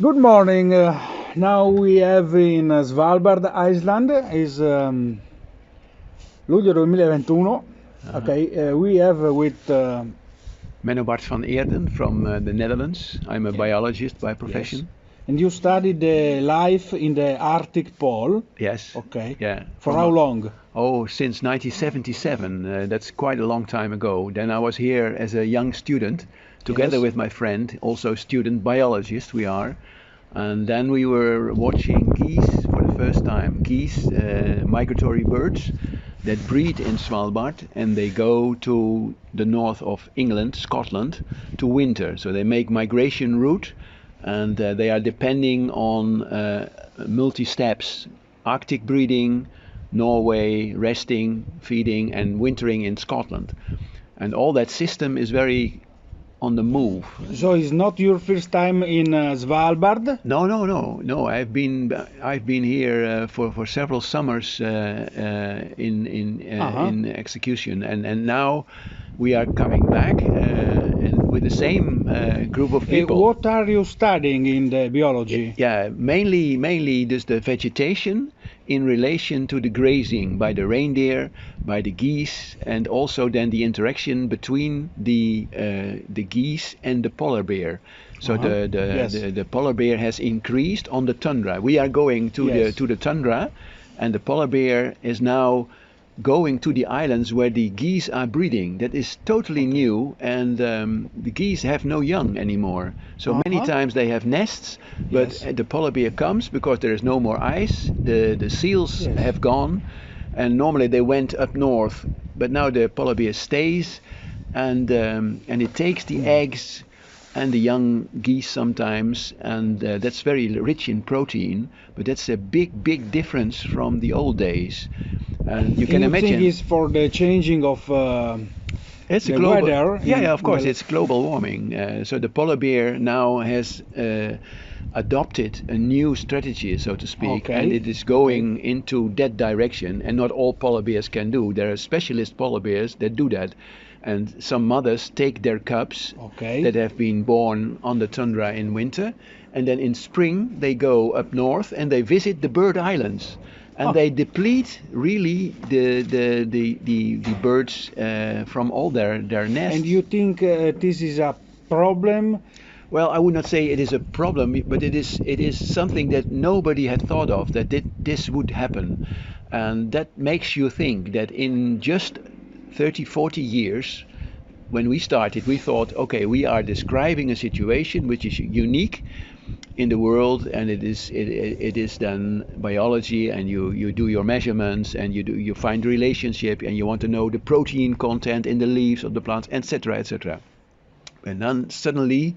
Good morning. Now we have in Svalbard, Iceland, is luglio 2021. Uh-huh. Okay, we have with Menno Bart van Eerden from the Netherlands. I'm a yeah, biologist by yes, profession. and you studied the life in the Arctic Pole. Yes. Okay, Yeah. for how long? Since 1977. That's quite a long time ago. Then I was here as a young student, together Yes. with my friend, also student biologist we are. And then we were watching geese for the first time. Geese, migratory birds that breed in Svalbard, and they go to the north of England, Scotland, to winter. So they make migration route, and they are depending on multi-steps: Arctic breeding, Norway, resting, feeding, and wintering in Scotland. And all that system is very on the move. So it's not your first time in Svalbard? No. I've been here for several summers Uh-huh. in execution, and now we are coming back and with the same group of people. What are you studying in the biology? Yeah, mainly just the vegetation in relation to the grazing by the reindeer, by the geese, and also then the interaction between the geese and the polar bear. So Uh-huh. the the, Yes. the the polar bear has increased on the tundra. We are going to the Yes. to the tundra, and the polar bear is now going to the islands where the geese are breeding. That is totally Okay. new, and the geese have no young anymore. So many Uh-huh. times they have nests, but Yes. the polar bear comes because there is no more ice. The seals Yes. have gone, and normally they went up north, but now the polar bear stays, and it takes the eggs and the young geese sometimes, and that's very rich in protein. But that's a big difference from the old days. And you And can you think imagine it's for the changing of it's a the global, weather yeah, in of course, the it's global warming. So the polar bear now has adopted a new strategy, so to speak, and okay, it is okay, going into that direction. And not all polar bears can do. There are specialist polar bears that do that, and some mothers take their cubs okay. that have been born on the tundra in winter, and then in spring they go up north and they visit the bird islands, and Oh, they deplete really the birds from all their and nests. you think this is a problem? Well, I would not say it is a problem, but it is something that nobody had thought of, that this would happen, and that makes you think that in just 30, 40 years, when we started, we thought, okay, we are describing a situation which is unique in the world, and it is then biology, and you do your measurements, and you find the relationship, and you want to know the protein content in the leaves of the plants, etc., etc. And then suddenly,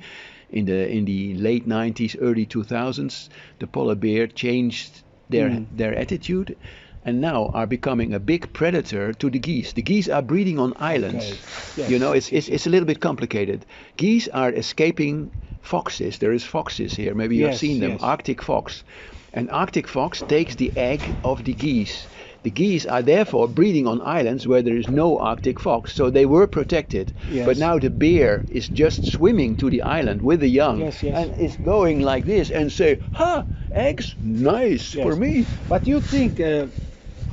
in the late 90s, early 2000s, the polar bear changed their Mm, their attitude, and now are becoming a big predator to the geese. The geese are breeding on okay. islands. You Yes, know, yes, yes, it's yes. a little bit complicated. Geese are escaping foxes. There is foxes here. Maybe you have Yes, seen them. yes. Arctic fox. An Arctic fox takes the egg of the geese. The geese are therefore breeding on islands where there is no Arctic fox, so they were protected. But Yes. now the bear is just swimming to the island with the young Yes, yes. and is going like this and say, "Ha, eggs, nice for Yes. me." But you think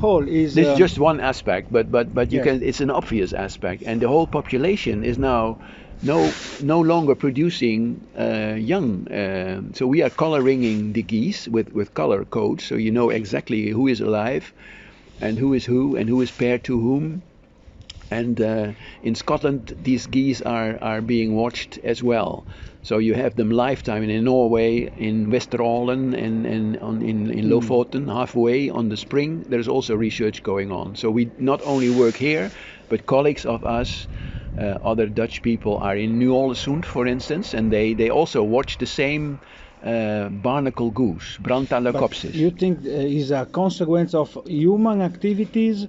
whole is This is just one aspect, but you yes. can. It's an obvious aspect, and the whole population is now no longer producing young. So we are coloring the geese with color codes, so you know exactly who is alive, and who is paired to whom. And in Scotland, these geese are being watched as well. So you have them lifetime, and in Norway, in Vesterålen, in Mm. Lofoten, halfway on the spring, there's also research going on. So we not only work here, but colleagues of us, other Dutch people, are in New-Ålesund, for instance, and they also watch the same barnacle goose, But you Brantallocopsis. think is a consequence of human activities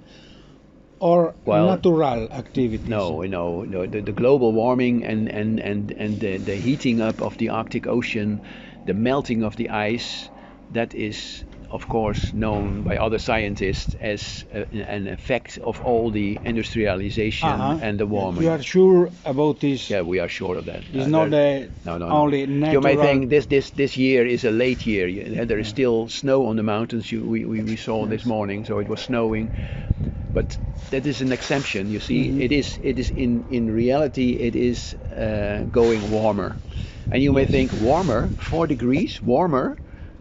or Well, natural activities? no. The global warming and the heating up of the Arctic Ocean, the melting of the ice, that is of course, known by other scientists as an effect of all the industrialization Uh-huh. and the warming. You are sure about this? Yeah, we are sure of that. It's not There- the no, no, no. only You may natural. think this year is a late year. There is still snow on the mountains. We saw this morning, so it was snowing. But that is an exemption. You see, Mhm. it is in reality it is going warmer, and you may think warmer, 4 degrees, warmer.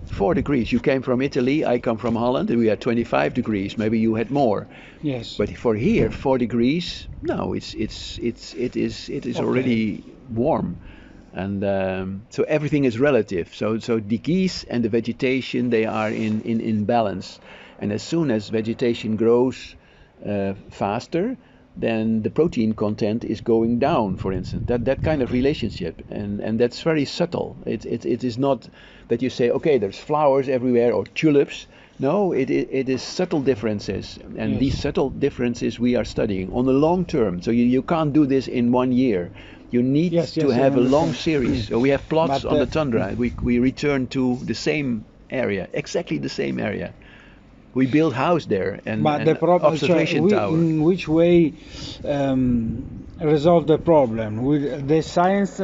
4 degrees. You came from Italy, I come from Holland, and we had 25 degrees. Maybe you had more. Yes. But for here, 4 degrees, no, it is Okay. already warm, and so everything is relative. So the geese and the vegetation, they are in balance, and as soon as vegetation grows faster, then the protein content is going down, for instance. That kind of relationship, and that's very subtle. It is not that you say, okay, there's flowers everywhere or tulips. No, it is subtle differences, and Yes. these subtle differences we are studying on the long term. So you can't do this in 1 year. You need Yes, to yes, I have a long understand. series. So we have plots But, on the tundra. We return to the same area, exactly the same area. We build house there and But an the problem, observation tower. in which way resolve the problem? The science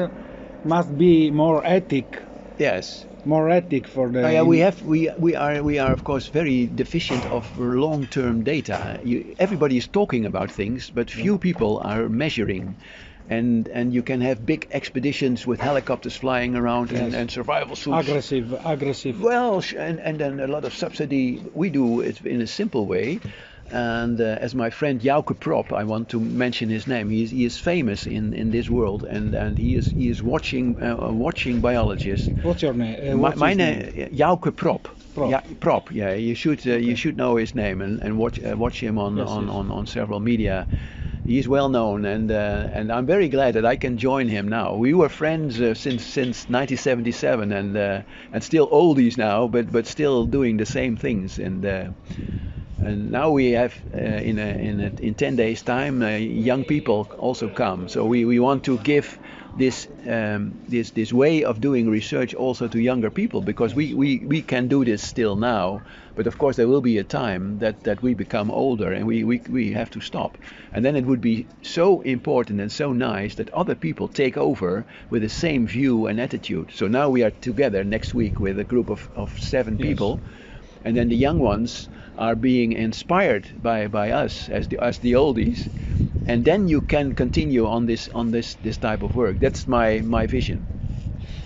must be more ethic, Yes. for the. Yeah, we are of course very deficient of long-term data. Everybody is talking about things, but few people are measuring. And you can have big expeditions with helicopters flying around Yes. and survival suits. aggressive. Well, and then a lot of subsidy. We do it in a simple way. And as my friend Jouke Prop, I want to mention his name. He is famous in this world, and he is watching biologists. What's your name? My name, Jouke Prop. Prop. Yeah, Prop. Yeah, you should know his name and watch him on Yes, yes. on several media. He's well known, and I'm very glad that I can join him now. We were friends since 1977, and still oldies now, but still doing the same things. And now we have in 10 days time young people also come. So we want to give this way of doing research also to younger people, because we can do this still now, but of course there will be a time that we become older and we have to stop, and then it would be so important and so nice that other people take over with the same view and attitude. So now we are together next week with a group of 7 Yes. people, and then the young ones are being inspired by us as the oldies, and then you can continue on this type of work. That's my vision.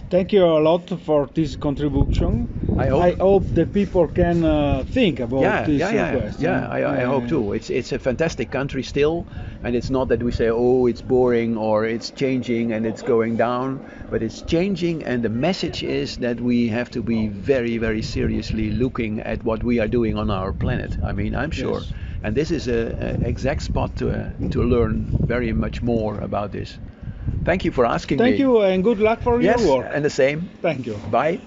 Thank you a lot for this contribution. I hope- the people can think about this question. I hope too. It's a fantastic country still, and it's not that we say, oh, it's boring or it's changing and it's going down, but it's changing, and the message is that we have to be very, very seriously looking at what we are doing on our planet. I mean, I'm sure, Yes. and this is a exact spot to learn very much more about this. Thank you for asking me. Thank you and good luck for Yes, your work. and the same. Thank you. Bye.